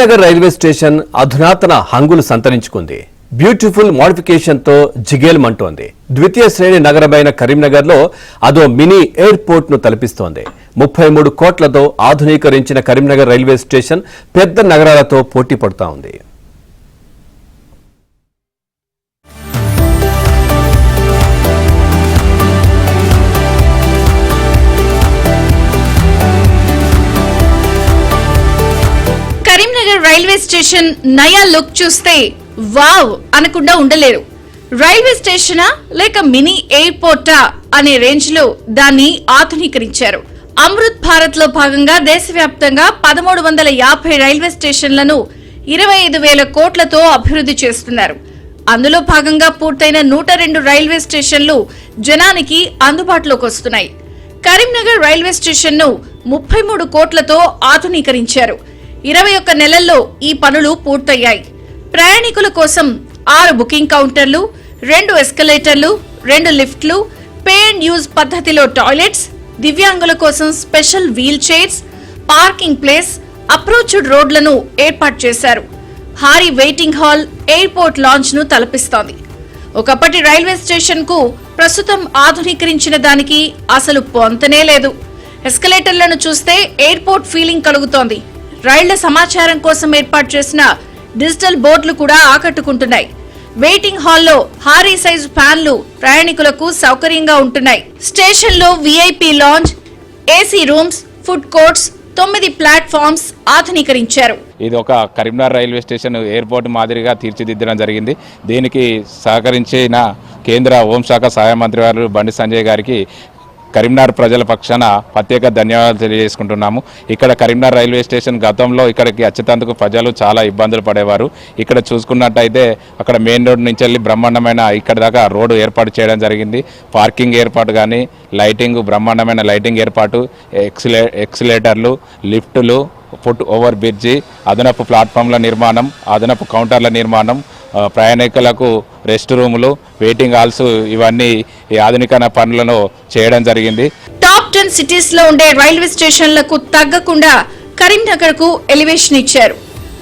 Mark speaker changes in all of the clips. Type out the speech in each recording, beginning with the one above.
Speaker 1: Karimnagar railway station అధునాతన హంగులు సంతరించుకుంది. బ్యూటిఫుల్ మోడిఫికేషన్ తో జిగేల్మంటోంది. ద్వితీయ శ్రేణి నగరమైన కరీంనగర్ లో అదో మినీ ఎయిర్పోర్ట్ ను తలపిస్తోంది. 33 కోట్లతో ఆధునీకరించిన కరీంనగర్ రైల్వే స్టేషన్ పెద్ద నగరాలతో పోటీ పడుతా ఉంది.
Speaker 2: కరీంనగర్ రైల్వే స్టేషన్ నయా లుక్ చూస్తే వావ్ అనకుండా ఉండలేరు. రైల్వే స్టేషనా లేక మినీ ఎయిర్పోర్టా అనే రేంజ్ లో దాన్ని ఆధునీకరించారు. అమృత్ భారత్ లో భాగంగా దేశవ్యాప్తంగా 1350 రైల్వే స్టేషన్లను 25,000 కోట్లతో అభివృద్ధి చేస్తున్నారు. అందులో భాగంగా పూర్తయిన 102 రైల్వే స్టేషన్లు జనానికి అందుబాటులోకి వస్తున్నాయి. కరీంనగర్ రైల్వే స్టేషన్ ను 33 కోట్లతో ఆధునీకరించారు. 21 నెలల్లో ఈ పనులు పూర్తయ్యాయి. ప్రయాణికుల కోసం 6 బుకింగ్ కౌంటర్లు, 2 ఎస్కలేటర్లు, 2 లిఫ్ట్లు, పే అండ్ యూజ్ పద్ధతిలో టాయిలెట్స్, దివ్యాంగుల కోసం special wheelchairs, parking place, approached రోడ్లను ఏర్పాటు చేశారు. భారీ వెయిటింగ్ హాల్ ఎయిర్పోర్ట్ లాంచ్ ను తలపిస్తోంది. ఒకప్పటి రైల్వే స్టేషన్ కు ప్రస్తుతం ఆధునీకరించిన దానికి అసలు పొంతనే లేదు. ఎస్కలేటర్లను చూస్తే ఎయిర్పోర్ట్ ఫీలింగ్ కలుగుతోంది. రైళ్ల సమాచారం కోసం ఏర్పాటు చేసిన డిజిటల్ బోర్డులు కూడా ఆకట్టుకుంటున్నాయి. వెయిటింగ్ హాల్లో భారీ సైజు ఫ్యాన్లు ప్రయాణికులకు సౌకర్యంగా ఉంటున్నాయి. స్టేషన్ లో VIP lounge, AC rooms, food courts, 9 platforms ఆధునీకరించారు.
Speaker 3: ఇది ఒక కరీంనగర్ రైల్వే స్టేషన్ ఎయిర్పోర్ట్ మాదిరిగా తీర్చిదిద్దడం జరిగింది. దీనికి సహకరించిన కేంద్ర హోంశాఖ సహాయ మంత్రి వారు బండి సంజయ్ గారికి కరీంనగర్ ప్రజల పక్షాన ప్రత్యేక ధన్యవాదాలు తెలియజేసుకుంటున్నాము. ఇక్కడ కరీంనగర్ రైల్వే స్టేషన్ గతంలో ఇక్కడికి వచ్చేందుకు ప్రజలు చాలా ఇబ్బందులు పడేవారు. ఇక్కడ చూసుకున్నట్టయితే అక్కడ మెయిన్ రోడ్ నుంచి వెళ్ళి బ్రహ్మాండమైన ఇక్కడ దాకా రోడ్డు ఏర్పాటు చేయడం జరిగింది. పార్కింగ్ ఏర్పాటు కానీ లైటింగ్, బ్రహ్మాండమైన లైటింగ్ ఏర్పాటు, ఎక్సిలేటర్లు, లిఫ్టులు, ఫుట్ ఓవర్ బ్రిడ్జి, అదనపు ప్లాట్ఫామ్ల నిర్మాణం, అదనపు కౌంటర్ల నిర్మాణం, ప్రయాణికులకు రెస్ట్ రూములు, వెయిటింగ్ హాల్స్, ఇవన్నీ ఈ ఆధునికరణ పనులను చేయడం జరిగింది.
Speaker 2: టాప్ 10 సిటీస్ లో ఉండే రైల్వే స్టేషన్లకు తగ్గకుండా కరీంనగర్ కు ఎలివేషన్ ఇచ్చారు.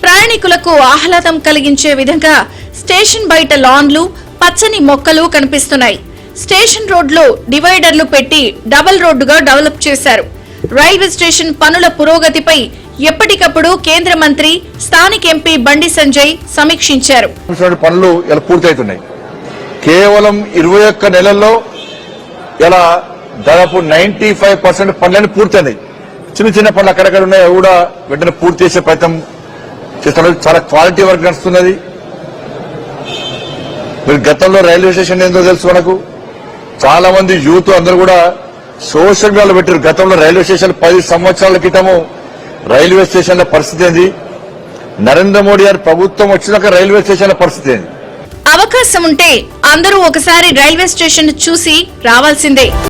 Speaker 2: ప్రయాణికులకు ఆహ్లాదం కలిగించే విధంగా స్టేషన్ బయట లాన్లు, పచ్చని మొక్కలు కనిపిస్తున్నాయి. స్టేషన్ రోడ్లో డివైడర్లు పెట్టి డబుల్ రోడ్డుగా డెవలప్ చేశారు. రైల్వే స్టేషన్ పనుల పురోగతిపై ఎప్పటికప్పుడు కేంద్ర మంత్రి, స్థానిక ఎంపీ బండి సంజయ్ సమీక్షించారు.
Speaker 4: పనులు ఇలా పూర్తవుతున్నాయి. కేవలం 21 నెలల్లో ఇలా దాదాపు 95% పనులన్నీ పూర్తయినాయి. చిన్న చిన్న పనులు అక్కడక్కడ ఉన్నాయి, అవి కూడా వెంటనే పూర్తి చేసే ప్రయత్నం చేస్తున్నారు. చాలా క్వాలిటీ వర్క్ నడుస్తున్నది. మీరు గతంలో రైల్వే స్టేషన్ ఏందో తెలుసు మనకు. చాలా మంది యూత్ అందరూ కూడా సోషల్ మీడియాలో పెట్టారు. గతంలో రైల్వే స్టేషన్ 10 సంవత్సరాల క్రితము రైల్వే స్టేషన్ల పరిస్థితి ఏంది, నరేంద్ర మోడీ గారి ప్రభుత్వం వచ్చినాక రైల్వే స్టేషన్ల పరిస్థితి ఏంది.
Speaker 2: అవకాశం ఉంటే అందరూ ఒకసారి రైల్వే స్టేషన్ చూసి రావాల్సిందే.